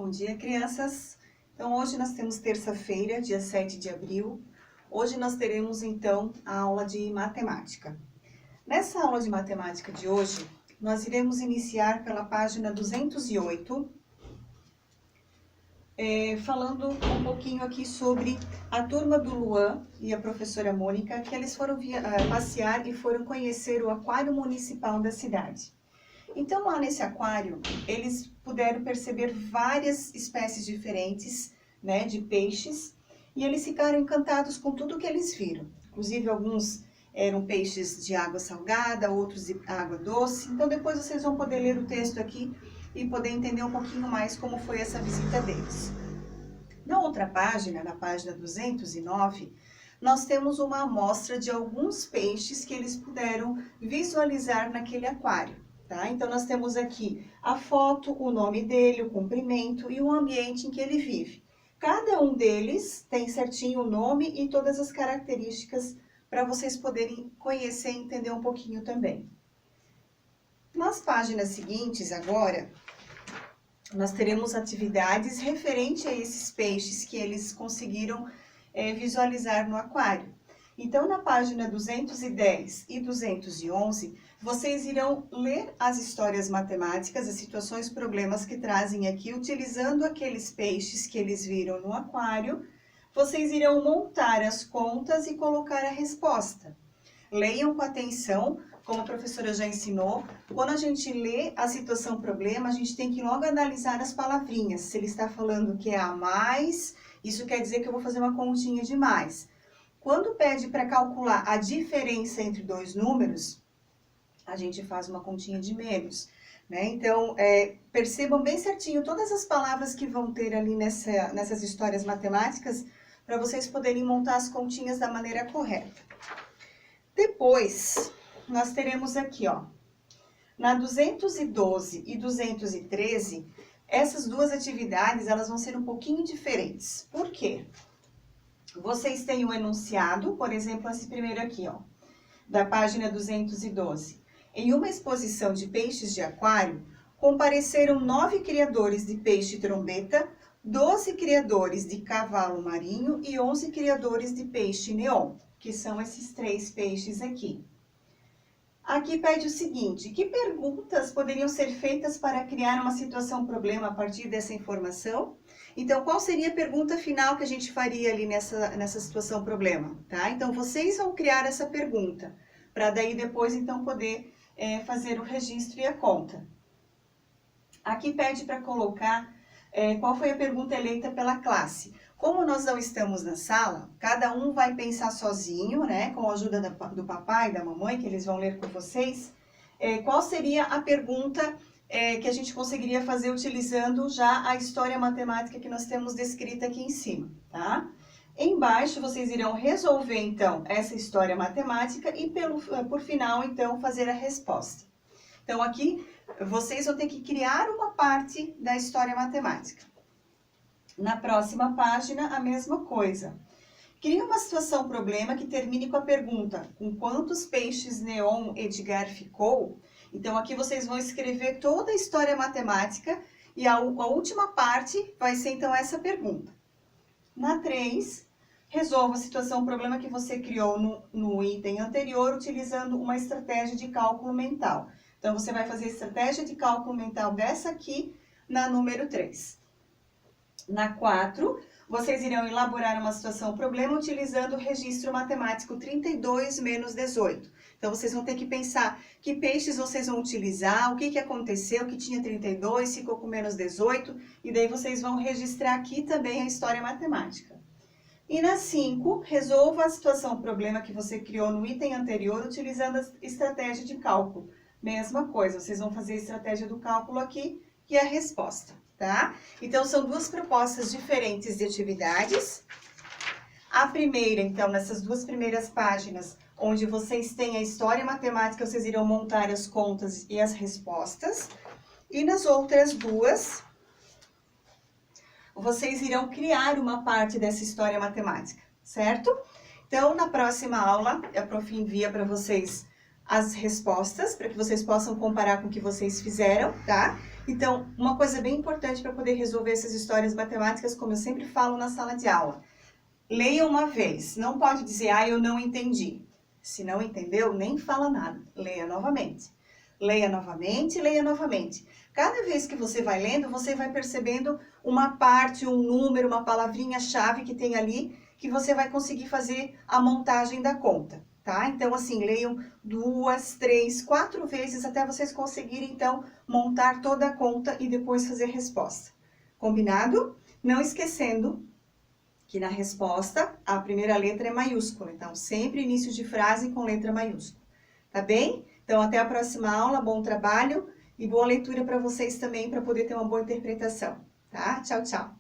Bom dia, crianças! Então, hoje nós temos terça-feira, dia 7 de abril. Hoje nós teremos, então, a aula de matemática. Nessa aula de matemática de hoje, nós iremos iniciar pela página 208, falando um pouquinho aqui sobre a turma do Luan e a professora Mônica, que eles foram passear e foram conhecer o aquário municipal da cidade. Então, lá nesse aquário, eles puderam perceber várias espécies diferentes, né, de peixes, e eles ficaram encantados com tudo que eles viram. Inclusive, alguns eram peixes de água salgada, outros de água doce. Então, depois vocês vão poder ler o texto aqui e poder entender um pouquinho mais como foi essa visita deles. Na outra página, na página 209, nós temos uma amostra de alguns peixes que eles puderam visualizar naquele aquário. Tá? Então, nós temos aqui a foto, o nome dele, o comprimento e o ambiente em que ele vive. Cada um deles tem certinho o nome e todas as características para vocês poderem conhecer e entender um pouquinho também. Nas páginas seguintes, agora, nós teremos atividades referentes a esses peixes que eles conseguiram visualizar no aquário. Então, na página 210 e 211, vocês irão ler as histórias matemáticas, as situações, problemas que trazem aqui, utilizando aqueles peixes que eles viram no aquário. Vocês irão montar as contas e colocar a resposta. Leiam com atenção, como a professora já ensinou. Quando a gente lê a situação, problema, a gente tem que logo analisar as palavrinhas. Se ele está falando que é a mais, isso quer dizer que eu vou fazer uma continha de mais. Quando pede para calcular a diferença entre dois números, a gente faz uma continha de menos, né? Então, percebam bem certinho todas as palavras que vão ter ali nessas histórias matemáticas, para vocês poderem montar as continhas da maneira correta. Depois, nós teremos aqui, ó, na 212 e 213, essas duas atividades, elas vão ser um pouquinho diferentes. Por quê? Vocês têm o enunciado, por exemplo, esse primeiro aqui, ó, da página 212. Em uma exposição de peixes de aquário, compareceram 9 criadores de peixe-trombeta, 12 criadores de cavalo marinho e 11 criadores de peixe-neon, que são esses 3 peixes aqui. Aqui pede o seguinte: que perguntas poderiam ser feitas para criar uma situação-problema a partir dessa informação? Então, qual seria a pergunta final que a gente faria ali nessa situação-problema? Tá? Então, vocês vão criar essa pergunta, para daí depois, então, poder fazer o registro e a conta. Aqui pede para colocar qual foi a pergunta eleita pela classe. Como nós não estamos na sala, cada um vai pensar sozinho, né, com a ajuda do papai e da mamãe, que eles vão ler com vocês, qual seria a pergunta que a gente conseguiria fazer utilizando já a história matemática que nós temos descrita aqui em cima, tá? Embaixo, vocês irão resolver, então, essa história matemática e, por final, então, fazer a resposta. Então, aqui, vocês vão ter que criar uma parte da história matemática. Na próxima página, a mesma coisa. Crie uma situação-problema que termine com a pergunta: com quantos peixes neon Edgar ficou? Então, aqui vocês vão escrever toda a história matemática e a última parte vai ser, então, essa pergunta. Na 3, resolva a situação-problema que você criou no item anterior, utilizando uma estratégia de cálculo mental. Então, você vai fazer a estratégia de cálculo mental dessa aqui na número 3. Na 4, vocês irão elaborar uma situação-problema utilizando o registro matemático 32 menos 18. Então, vocês vão ter que pensar que peixes vocês vão utilizar, o que aconteceu, que tinha 32, ficou com menos 18, e daí vocês vão registrar aqui também a história matemática. E na 5, resolva a situação-problema que você criou no item anterior utilizando a estratégia de cálculo. Mesma coisa, vocês vão fazer a estratégia do cálculo aqui e a resposta, tá? Então, são duas propostas diferentes de atividades. A primeira, então, nessas duas primeiras páginas, onde vocês têm a história matemática, vocês irão montar as contas e as respostas. E nas outras duas, vocês irão criar uma parte dessa história matemática, certo? Então, na próxima aula, a prof envia para vocês as respostas, para que vocês possam comparar com o que vocês fizeram, tá? Então, uma coisa bem importante para poder resolver essas histórias matemáticas, como eu sempre falo na sala de aula. Leia uma vez, não pode dizer, eu não entendi. Se não entendeu, nem fala nada. Leia novamente. Leia novamente, leia novamente. Cada vez que você vai lendo, você vai percebendo uma parte, um número, uma palavrinha-chave que tem ali, que você vai conseguir fazer a montagem da conta, tá? Então, assim, leiam 2, 3, 4 vezes até vocês conseguirem, então, montar toda a conta e depois fazer a resposta. Combinado? Não esquecendo que na resposta a primeira letra é maiúscula, então sempre início de frase com letra maiúscula, tá bem? Então até a próxima aula, bom trabalho e boa leitura para vocês também, para poder ter uma boa interpretação, tá? Tchau, tchau!